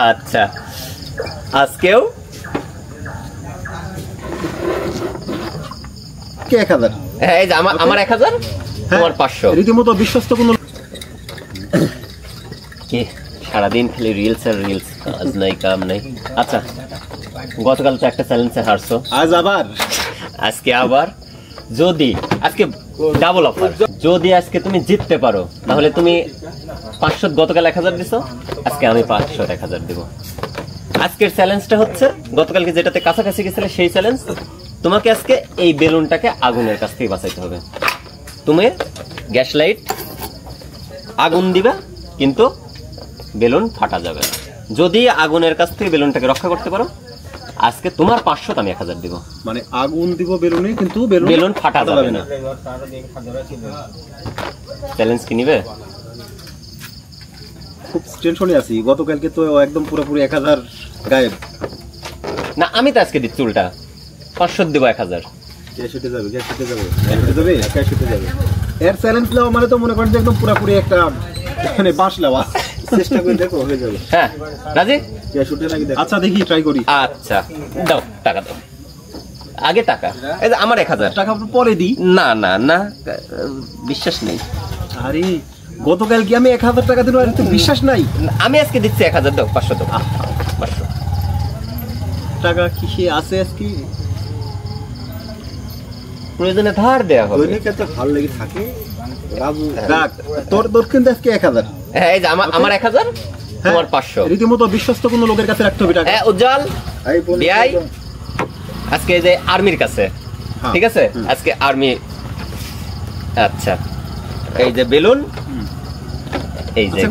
আচ্ছা আজকেও কে 1000? হ্যাঁ এই যে আমার 1000 তোমার 500 রীতিমতো বিশ্বস্ত কোন কি সারাদিন খালি রিলস আর রিলস, কাজ নাই কাম নাই। আচ্ছা গতকাল তো একটা চ্যালেঞ্জে হারছো, আজ আবার আজকে আবার যদি আজকে ডাবল অফার, যদি আজকে তুমি জিততে পারো তাহলে তুমি 500, গতকাল 1000 দিছো, আজকে আমি 500 1000 দেব। আজকের চ্যালেঞ্জটা হচ্ছে গতকালকে যেটাতে কাছাকাছি গেছিলে সেই চ্যালেঞ্জ। তোমাকে আজকে এই বেলুনটাকে আগুনের কাছ থেকে বাঁচাইতে হবে। তুমি গ্যাস লাইট আগুন দিবা কিন্তু বেলুন ফাটা যাবে না। যদি আগুনের কাছ থেকে বেলুনটাকে রক্ষা করতে পারো আজকে তোমার 500 আমি 1000 দিব। মানে আগুন দিব বেলুনে কিন্তু বেলুন ফাটা যাবে না। চ্যালেঞ্জ কি নিবে? খুব টেনশনে আছি, গতকালকে তো একদম পুরোপুরি 1000 গায়েব। না আমি তো আজকে দিচ্ছি উল্টা 500 দিব 1000। ক্যাশ উঠে যাবে, ক্যাশ উঠে যাবে, ক্যাশ উঠে যাবে। এর চ্যালেঞ্জ নাও মানে তো মনে করেন যে একদম পুরোপুরি একটা মানে বাঁশ লাওয়া। চেষ্টা করে দেখো হয়ে যাবে। হ্যাঁ রাজি? ক্যাশ উঠে নাকি দেখো। আচ্ছা দেখি ট্রাই করি। আচ্ছা দাও টাকা দাও, আগে টাকা। এই যে আমার 1000 টাকা পরে দিই। না না না বিশ্বাস নেই। আরে গতকাল কি আমি 1000 টাকা দিলাম, আর তো বিশ্বাস নাই। আমি আজকে দিচ্ছি 1000 দাও, 500 দাও, 500 টাকা কি সে আছে আজকে? প্রয়োজনে ধার দেয়া হবে। দৈনিক এত ভালো লেগে থাকে রাজু। দেখ তোর কিন্তু আজকে 1000। হ্যাঁ এই যে আমার 1000 তোমার 500। রীতিমতো বিশ্বস্ত কোনো লোকের কাছে রাখতে হবে টাকা। হ্যাঁ উজ্জ্বল বিআই আজকে এই যে আর্মির কাছে, ঠিক আছে আজকে আর্মি। আচ্ছা এই যে বেলুন, এই যে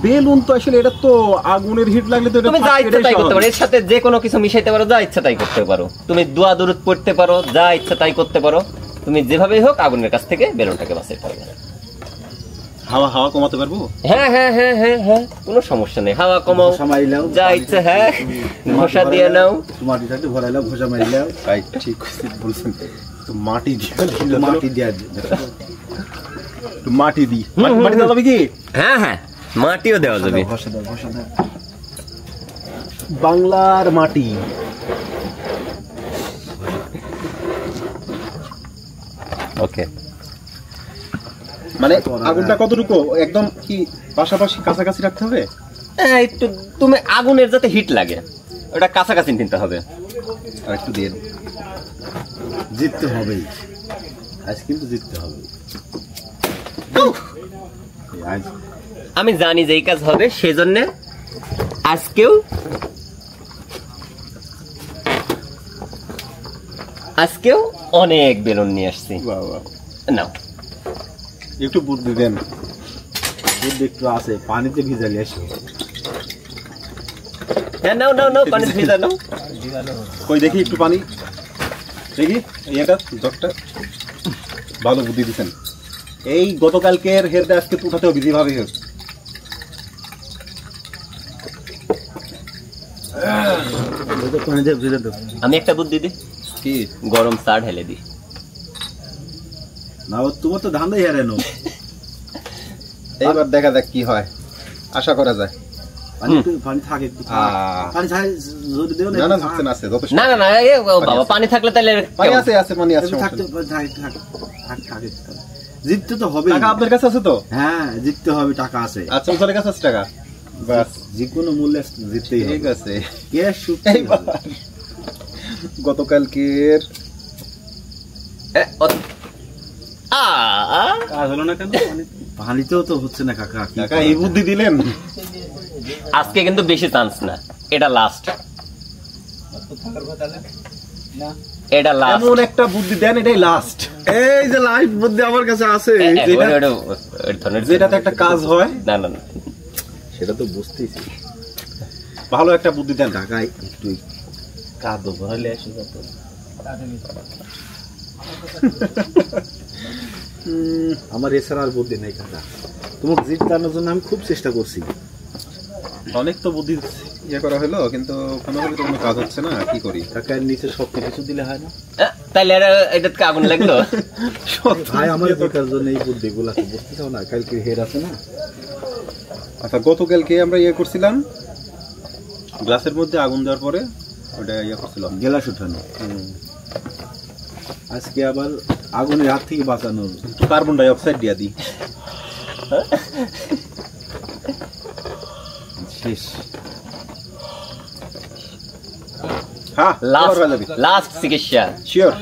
বেলুন তো আসলে এটা তো আগুনের হিট লাগলে তো তুমি যা ইচ্ছা তাই করতে পারো, এর সাথে যে কোনো কিছু মিশাইতে পারো, যা ইচ্ছা তাই করতে পারো। তুমি দোয়া দরুদ পড়তে পারো, যা ইচ্ছা তাই করতে পারো। তুমি যেভাবেই হোক আগুনের কাছ থেকে বেলুনটাকে বাঁচাতে পারবে। হাওয়া হাওয়া কমাতে পারবো? হ্যাঁ হ্যাঁ হ্যাঁ হ্যাঁ হ্যাঁ কোনো সমস্যা নেই, হাওয়া কমাও, যা ইচ্ছা। হ্যাঁ ঘষা দিয়ে নাও, মাটি থাকতে ভরাইলাও, ঘষা মারিলাও। তাই ঠিক বলছেন, তো মাটি দিয়ে মাটি দিয়ে মাটি দি মাটি দেওয়া যাবে কি? হ্যাঁ হ্যাঁ মাটিও দেওয়া যাবে। বাংলার মাটি। ওকে মানে আগুনটা কতটুকু একদম কি পাশাপাশি কাছাকাছি রাখতে হবে? হ্যাঁ একটু তুমি আগুনের যাতে হিট লাগে ওটা কাছাকাছি নিতে হবে। আর একটু দিয়ে জিততে হবেই আজ, কিন্তু জিততে হবে। আমি জানি যে এই কাজ হবে, সেজন্য আজকেও অনেক বেলুন নিয়ে আসছি। নাও একটু বুদ্ধি দেন, বুদ্ধি একটু আছে, পানিতে ভিজালে আসো। হ্যাঁ নাও নাও নাও পানিতে ভিজা নাও। কই দেখি একটু পানি দেখি। এটা ডক্টর ভালো বুদ্ধি দিচ্ছেন। এই গতকালকের হেরটা আজকে উঠাতে হবে যেভাবে হোক। আমি একটা বুদ্ধি দিই, কি? গরম চা ঢেলে দিই। না তোমার তো ধান্দাই হারানো। এইবার দেখা যাক কি হয়, আশা করা যায়। পানি থাকলে তাহলে জিততে তো হবে। টাকা আপনার কাছে আছে তো? হ্যাঁ জিততে হবে, টাকা আছে। আচ্ছা ওদের কাছে আছে টাকা, বাস যে কোনো মূল্যে জিততেই ঠিক আছে। গতকালকের কাজ হলো না কেন? পানিতেও তো হচ্ছে না কাকা। কাকা এই বুদ্ধি দিলেন, আজকে কিন্তু বেশি চান্স না, এটা লাস্ট। এটা লাস্ট, এমন একটা বুদ্ধি দেন, এটাই লাস্ট। এই যে লাস্ট বুদ্ধি আমার কাছে আছে, যেটাতে একটা কাজ হয়। না না না সেটা তো বুঝতেছি। ভালো একটা বুদ্ধি দেন কাকা, একটু কাজ ভরালে আসে যত। আমার এছাড়া আর বুদ্ধি নেই কাকা। তোমাকে জিতানোর জন্য আমি খুব চেষ্টা করছি, অনেক তো বুদ্ধি ইয়ে করা হলো, কিন্তু কোনোভাবে তো কোনো কাজ হচ্ছে না, কি করি? টাকার নিচে সব কিছু দিলে হয় না। তাইলে এটাতে আগুন লাগলো। ভাই আমার বোঝার জন্য এই বুদ্ধিগুলো বুঝতে চাও না, কালকে হেড আছে না। আচ্ছা, গতকালকে আমরা ইয়ে করছিলাম গ্লাসের মধ্যে আগুন দেওয়ার পরে ওটা ইয়ে করছিলাম গেলাস উঠানো। আজকে আবার আগুনের হাত থেকে বাঁচানোর একটু কার্বন ডাই অক্সাইড দিয়ে দিই। শেষ। হ্যাঁ, লাস্ট চিকিৎসা। শিওর।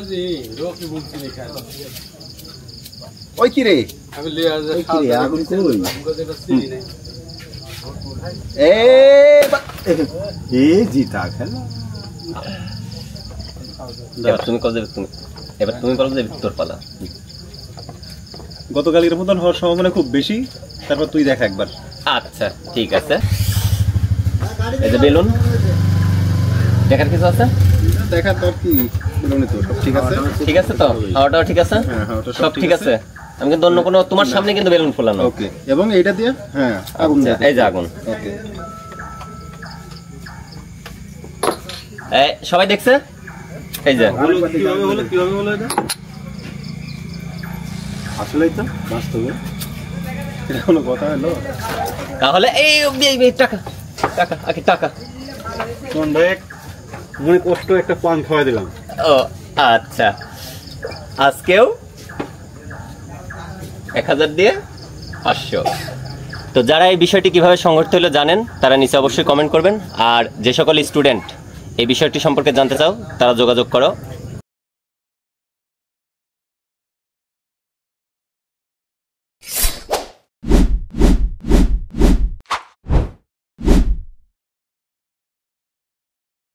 ওই কি রে? আগুন কই? এ জিতা খেলা। এবার তুমি কল দেবে, এবার তুমি কল দেবে তোর পালা। গতকালের মতন হওয়ার সম্ভাবনা খুব বেশি, তারপর তুই দেখ একবার। আচ্ছা ঠিক আছে। এই যে বেলুন দেখার কিছু আছে? দেখা তোর কি বেলুনে তো সব ঠিক আছে। ঠিক আছে তো, হাওয়াটাও ঠিক আছে, হ্যাঁ হাওয়াটা সব ঠিক আছে। আমি কিন্তু অন্য কোনো তোমার সামনে কিন্তু বেলুন ফোলানো। ওকে, এবং এইটা দিয়ে হ্যাঁ আগুন আচ্ছা, এই যে আগুন। ওকে, এই সবাই দেখছে? এই যে কিভাবে হলো এটা? আসলেই তো বাস্তবে এটা কোনো কথা হলো? তাহলে এই টাকা টাকা আগে টাকা। কোন ভাই মনে কষ্ট একটা পান খাওয়াই দিলাম। ও আচ্ছা, আজকেও 1000 দিয়ে 500। তো যারা এই বিষয়টি কিভাবে সংঘটিত হলো জানেন, তারা নিচে অবশ্যই কমেন্ট করবেন। আর যে সকল স্টুডেন্ট এই বিষয়টি সম্পর্কে জানতে চাও, তারা যোগাযোগ করো।